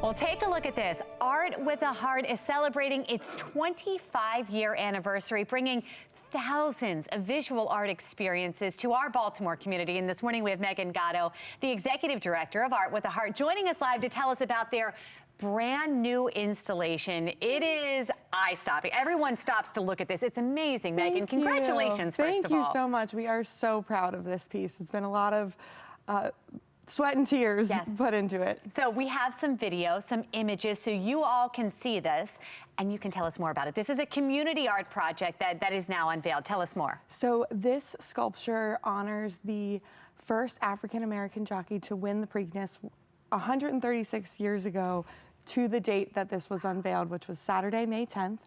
Well, take a look at this. Art with a Heart is celebrating its 25-year anniversary, bringing thousands of visual art experiences to our Baltimore community. And this morning we have Megan Gatto, the executive director of Art with a Heart, joining us live to tell us about their brand new installation. It is eye-stopping. Everyone stops to look at this. It's amazing, Megan. Congratulations, first of all. Thank you so much. We are so proud of this piece. It's been a lot of sweat and tears put into it. So we have some video, some images, so you all can see this and you can tell us more about it. This is a community art project that is now unveiled. Tell us more. So this sculpture honors the first African-American jockey to win the Preakness 136 years ago to the date that this was unveiled, which was Saturday, May 10th.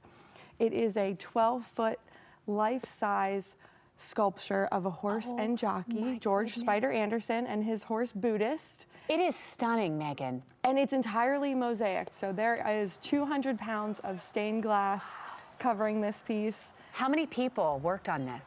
It is a 12-foot life-size sculpture of a horse and jockey, George Spider Anderson, and his horse Buddhist. It is stunning, Megan. And it's entirely mosaic. So there is 200 pounds of stained glass covering this piece. How many people worked on this?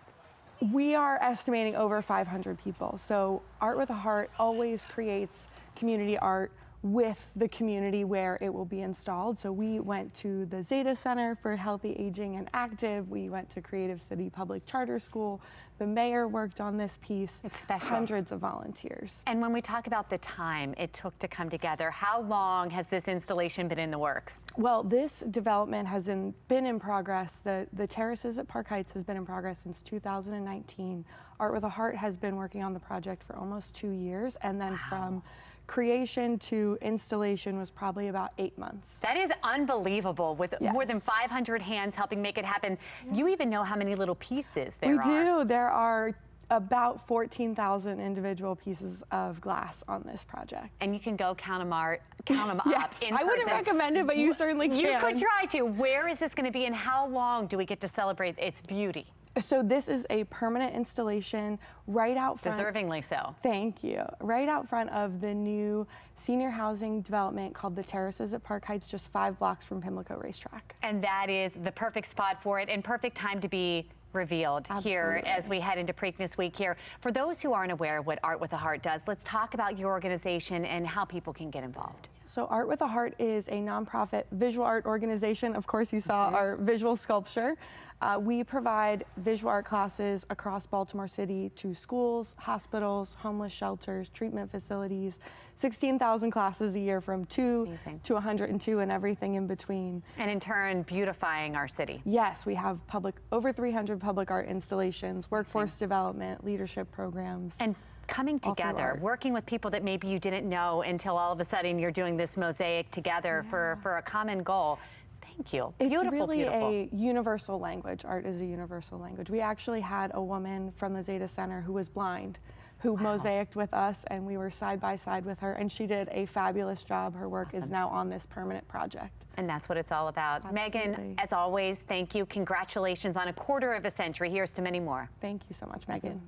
We are estimating over 500 people. So Art with a Heart always creates community art with the community where it will be installed. So we went to the Zeta Center for Healthy Aging and Active. We went to Creative City Public Charter School. The mayor worked on this piece. It's special. Hundreds of volunteers. And when we talk about the time it took to come together, how long has this installation been in the works? Well, this development has been in progress. The terraces at Park Heights has been in progress since 2019. Art with a Heart has been working on the project for almost 2 years, and then from creation to installation was probably about 8 months. That is unbelievable, with more than 500 hands helping make it happen. You even know how many little pieces there are. We do. There are about 14,000 individual pieces of glass on this project. And you can go count them up in I wouldn't recommend it, but you certainly can. You could try to. Where is this going to be, and how long do we get to celebrate its beauty? So this is a permanent installation right out front. Deservingly so. Thank you. Right out front of the new senior housing development called the Terraces at Park Heights, just 5 blocks from Pimlico Racetrack. And that is the perfect spot for it, and perfect time to be revealed here as we head into Preakness Week here. For those who aren't aware of what Art with a Heart does, let's talk about your organization and how people can get involved. So Art with a Heart is a nonprofit visual art organization. Of course, you saw our visual sculpture. We provide visual art classes across Baltimore City to schools, hospitals, homeless shelters, treatment facilities, 16,000 classes a year from 2 to 102 and everything in between. And in turn, beautifying our city. Yes, we have over 300 public art installations, workforce development, leadership programs. And coming together, working with people that maybe you didn't know until all of a sudden you're doing this mosaic together for a common goal. Thank you. It's really a universal language. Art is a universal language. We actually had a woman from the Zeta Center who was blind, who mosaicked with us, and we were side by side with her, and she did a fabulous job. Her work is now on this permanent project. And that's what it's all about. Absolutely. Megan, as always, thank you. Congratulations on a quarter of a century. Here's to many more. Thank you so much, Megan.